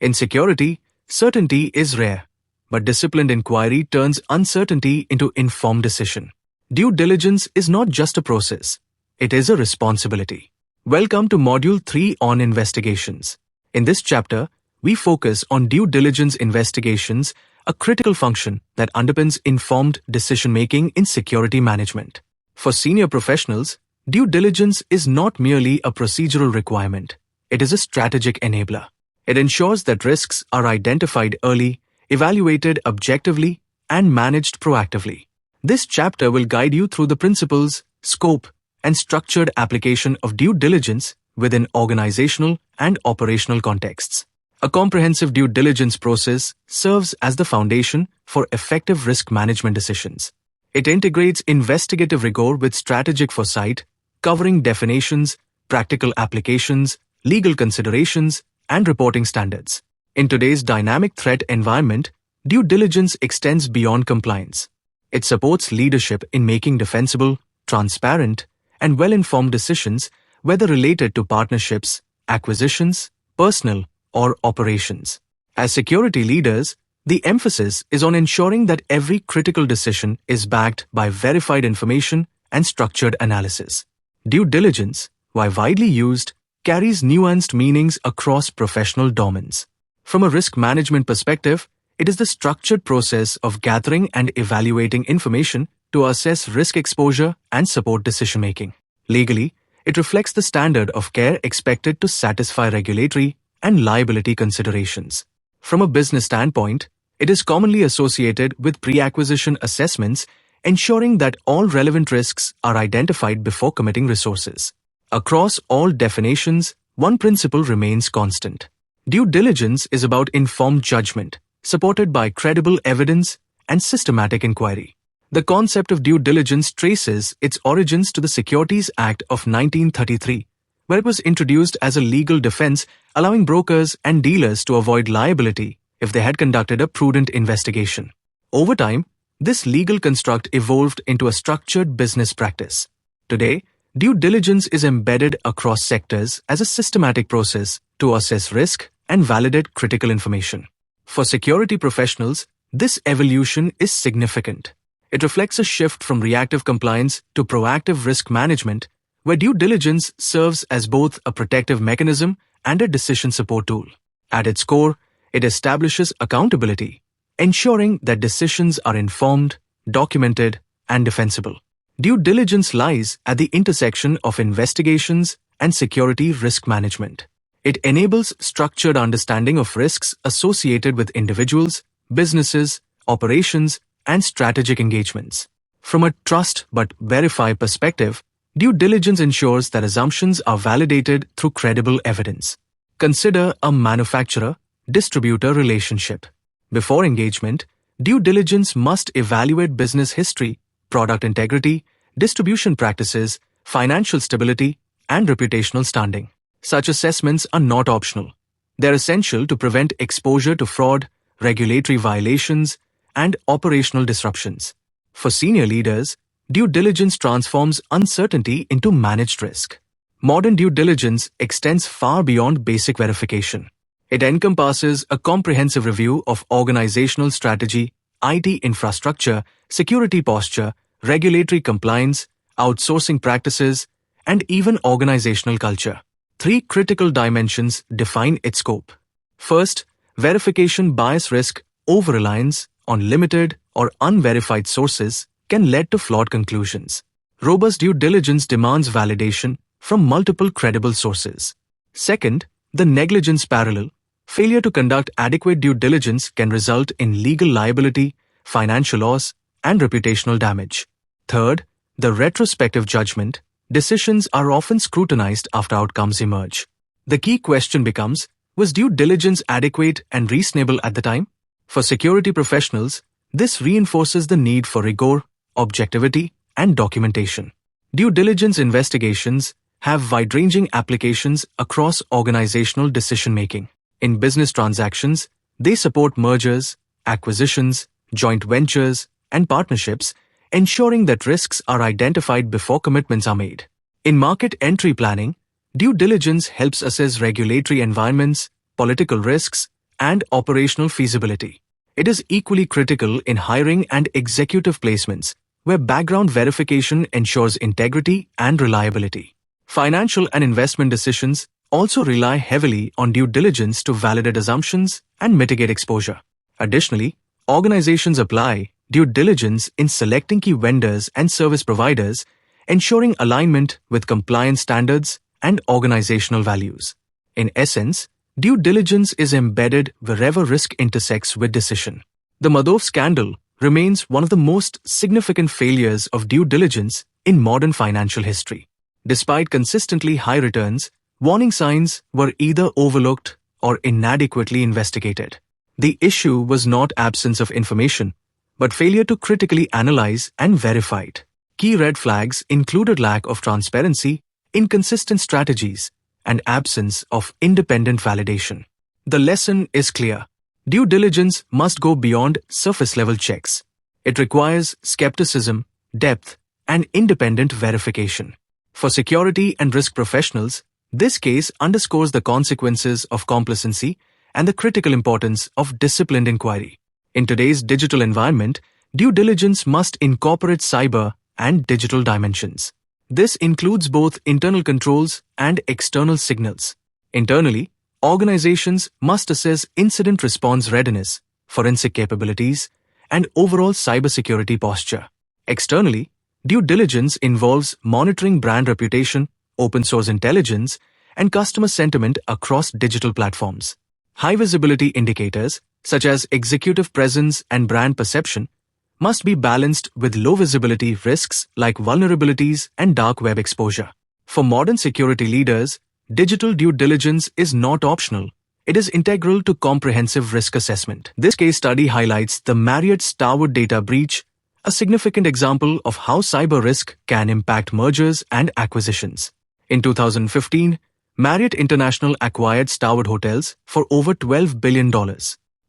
In security, certainty is rare, but disciplined inquiry turns uncertainty into informed decision. Due diligence is not just a process, it is a responsibility. Welcome to Module 3 on investigations. In this chapter, we focus on due diligence investigations, a critical function that underpins informed decision-making in security management. For senior professionals, due diligence is not merely a procedural requirement, it is a strategic enabler. It ensures that risks are identified early, evaluated objectively, and managed proactively. This chapter will guide you through the principles, scope, and structured application of due diligence within organizational and operational contexts. A comprehensive due diligence process serves as the foundation for effective risk management decisions. It integrates investigative rigor with strategic foresight, covering definitions, practical applications, legal considerations, and reporting standards. In today's dynamic threat environment, due diligence extends beyond compliance. It supports leadership in making defensible, transparent, and well-informed decisions, whether related to partnerships, acquisitions, personnel, or operations. As security leaders, the emphasis is on ensuring that every critical decision is backed by verified information and structured analysis. Due diligence, while widely used, carries nuanced meanings across professional domains. From a risk management perspective, it is the structured process of gathering and evaluating information to assess risk exposure and support decision-making. Legally, it reflects the standard of care expected to satisfy regulatory and liability considerations. From a business standpoint, it is commonly associated with pre-acquisition assessments, ensuring that all relevant risks are identified before committing resources. Across all definitions, one principle remains constant. Due diligence is about informed judgment, supported by credible evidence and systematic inquiry. The concept of due diligence traces its origins to the Securities Act of 1933, where it was introduced as a legal defense allowing brokers and dealers to avoid liability if they had conducted a prudent investigation. Over time, this legal construct evolved into a structured business practice. Today, due diligence is embedded across sectors as a systematic process to assess risk and validate critical information. For security professionals, this evolution is significant. It reflects a shift from reactive compliance to proactive risk management, where due diligence serves as both a protective mechanism and a decision support tool. At its core, it establishes accountability, ensuring that decisions are informed, documented, and defensible. Due diligence lies at the intersection of investigations and security risk management. It enables structured understanding of risks associated with individuals, businesses, operations, and strategic engagements. From a trust but verify perspective, due diligence ensures that assumptions are validated through credible evidence. Consider a manufacturer-distributor relationship. Before engagement, due diligence must evaluate business history, product integrity, distribution practices, financial stability, and reputational standing. Such assessments are not optional. They're essential to prevent exposure to fraud, regulatory violations, and operational disruptions. For senior leaders, due diligence transforms uncertainty into managed risk. Modern due diligence extends far beyond basic verification. It encompasses a comprehensive review of organizational strategy, IT infrastructure, security posture, regulatory compliance, outsourcing practices, and even organizational culture. Three critical dimensions define its scope. First, verification bias risk, over-reliance on limited or unverified sources can lead to flawed conclusions. Robust due diligence demands validation from multiple credible sources. Second, the negligence parallel. Failure to conduct adequate due diligence can result in legal liability, financial loss, and reputational damage. Third, the retrospective judgment. Decisions are often scrutinized after outcomes emerge. The key question becomes, was due diligence adequate and reasonable at the time? For security professionals, this reinforces the need for rigor, objectivity, and documentation. Due diligence investigations have wide-ranging applications across organizational decision-making. In business transactions, they support mergers, acquisitions, joint ventures, and partnerships, ensuring that risks are identified before commitments are made. In market entry planning, due diligence helps assess regulatory environments, political risks, and operational feasibility. It is equally critical in hiring and executive placements, where background verification ensures integrity and reliability. Financial and investment decisions also rely heavily on due diligence to validate assumptions and mitigate exposure. Additionally, organizations apply due diligence in selecting key vendors and service providers, ensuring alignment with compliance standards and organizational values. In essence, due diligence is embedded wherever risk intersects with decision. The Madoff scandal remains one of the most significant failures of due diligence in modern financial history. Despite consistently high returns, warning signs were either overlooked or inadequately investigated. The issue was not absence of information, but failure to critically analyze and verify it. Key red flags included lack of transparency, inconsistent strategies, and absence of independent validation. The lesson is clear. Due diligence must go beyond surface-level checks. It requires skepticism, depth, and independent verification. For security and risk professionals, this case underscores the consequences of complacency and the critical importance of disciplined inquiry. In today's digital environment, due diligence must incorporate cyber and digital dimensions. This includes both internal controls and external signals. Internally, organizations must assess incident response readiness, forensic capabilities, and overall cybersecurity posture. Externally, due diligence involves monitoring brand reputation, open source intelligence, and customer sentiment across digital platforms. High visibility indicators, such as executive presence and brand perception, must be balanced with low visibility risks like vulnerabilities and dark web exposure. For modern security leaders, digital due diligence is not optional. It is integral to comprehensive risk assessment. This case study highlights the Marriott Starwood data breach, a significant example of how cyber risk can impact mergers and acquisitions. In 2015, Marriott International acquired Starwood Hotels for over $12 billion.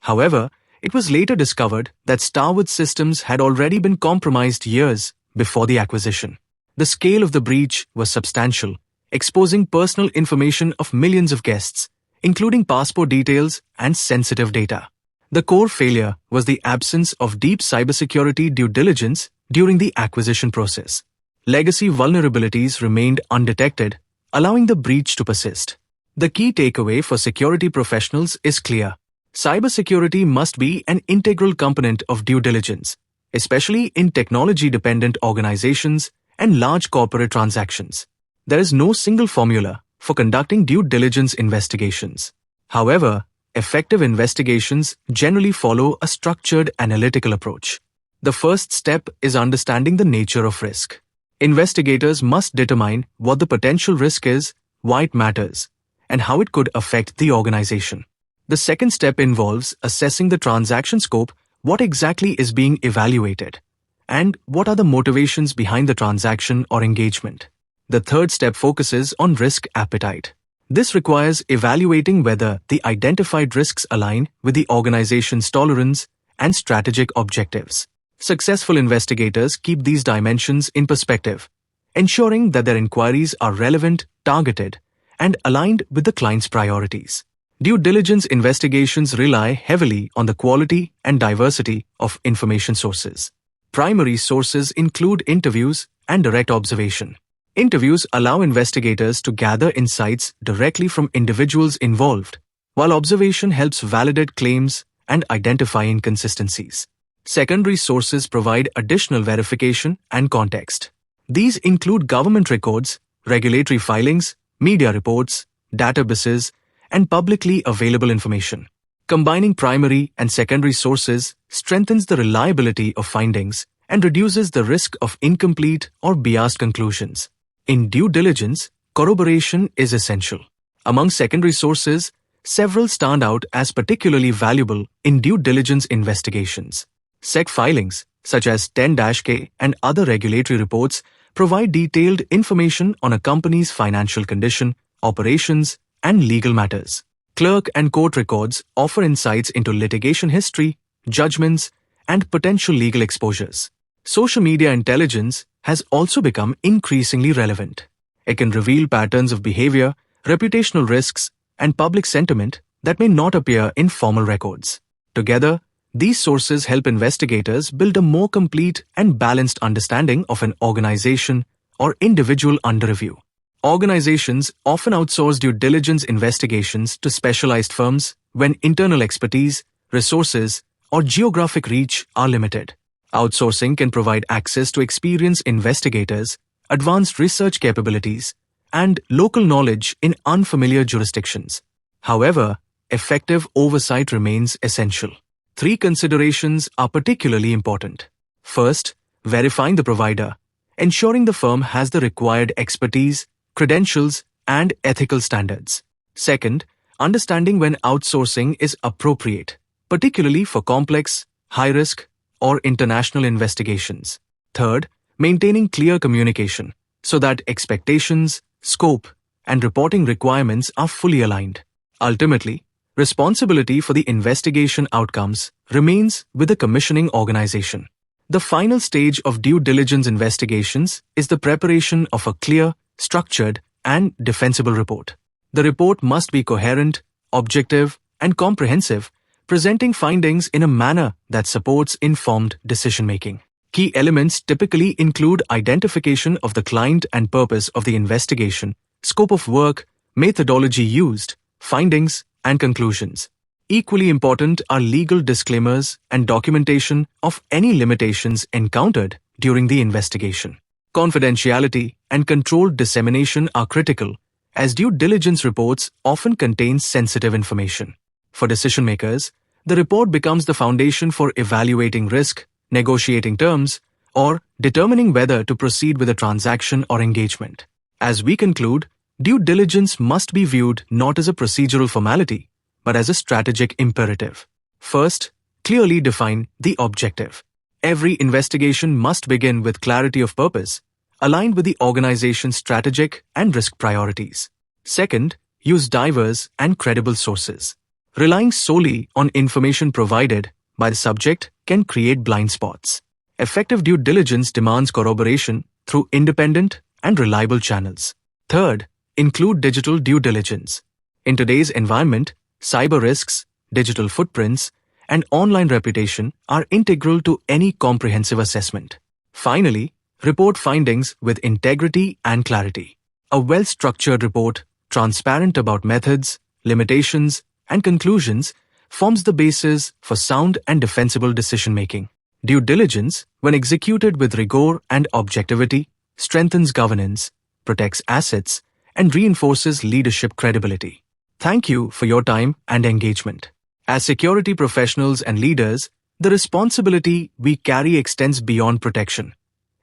However, it was later discovered that Starwood's systems had already been compromised years before the acquisition. The scale of the breach was substantial, exposing personal information of millions of guests, including passport details and sensitive data. The core failure was the absence of deep cybersecurity due diligence during the acquisition process. Legacy vulnerabilities remained undetected, allowing the breach to persist. The key takeaway for security professionals is clear. Cybersecurity must be an integral component of due diligence, especially in technology-dependent organizations and large corporate transactions. There is no single formula for conducting due diligence investigations. However, effective investigations generally follow a structured analytical approach. The first step is understanding the nature of risk. Investigators must determine what the potential risk is, why it matters, and how it could affect the organization. The second step involves assessing the transaction scope, what exactly is being evaluated, and what are the motivations behind the transaction or engagement. The third step focuses on risk appetite. This requires evaluating whether the identified risks align with the organization's tolerance and strategic objectives. Successful investigators keep these dimensions in perspective, ensuring that their inquiries are relevant, targeted, and aligned with the client's priorities. Due diligence investigations rely heavily on the quality and diversity of information sources. Primary sources include interviews and direct observation. Interviews allow investigators to gather insights directly from individuals involved, while observation helps validate claims and identify inconsistencies. Secondary sources provide additional verification and context. These include government records, regulatory filings, media reports, databases, and publicly available information. Combining primary and secondary sources strengthens the reliability of findings and reduces the risk of incomplete or biased conclusions. In due diligence, corroboration is essential. Among secondary sources, several stand out as particularly valuable in due diligence investigations. SEC filings, such as 10-K and other regulatory reports, provide detailed information on a company's financial condition, operations, and legal matters. Clerk and court records offer insights into litigation history, judgments, and potential legal exposures. Social media intelligence has also become increasingly relevant. It can reveal patterns of behavior, reputational risks, and public sentiment, that may not appear in formal records. Together, these sources help investigators build a more complete and balanced understanding of an organization or individual under review. Organizations often outsource due diligence investigations to specialized firms when internal expertise, resources, or geographic reach are limited. Outsourcing can provide access to experienced investigators, advanced research capabilities, and local knowledge in unfamiliar jurisdictions. However, effective oversight remains essential. 3 considerations are particularly important. First, verifying the provider, ensuring the firm has the required expertise, credentials, and ethical standards. Second, understanding when outsourcing is appropriate, particularly for complex, high-risk, or international investigations. Third, maintaining clear communication so that expectations, scope, and reporting requirements are fully aligned. Ultimately, responsibility for the investigation outcomes remains with the commissioning organization. The final stage of due diligence investigations is the preparation of a clear, structured, and defensible report. The report must be coherent, objective, and comprehensive, presenting findings in a manner that supports informed decision-making. Key elements typically include identification of the client and purpose of the investigation, scope of work, methodology used, findings, and conclusions. Equally important are legal disclaimers and documentation of any limitations encountered during the investigation. Confidentiality and controlled dissemination are critical, as due diligence reports often contain sensitive information. For decision-makers, the report becomes the foundation for evaluating risk, negotiating terms, or determining whether to proceed with a transaction or engagement. As we conclude, due diligence must be viewed not as a procedural formality, but as a strategic imperative. First, clearly define the objective. Every investigation must begin with clarity of purpose, aligned with the organization's strategic and risk priorities. Second, use diverse and credible sources. Relying solely on information provided by the subject can create blind spots. Effective due diligence demands corroboration through independent and reliable channels. Third, include digital due diligence. In today's environment, cyber risks, digital footprints, and online reputation are integral to any comprehensive assessment. Finally, report findings with integrity and clarity. A well-structured report, transparent about methods, limitations, and conclusions, forms the basis for sound and defensible decision-making. Due diligence, when executed with rigor and objectivity, strengthens governance, protects assets, and reinforces leadership credibility. Thank you for your time and engagement. As security professionals and leaders, the responsibility we carry extends beyond protection.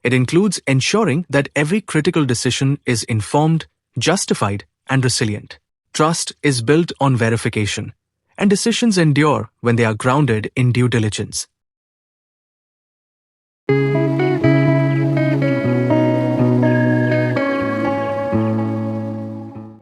It includes ensuring that every critical decision is informed, justified, and resilient. Trust is built on verification, and decisions endure when they are grounded in due diligence.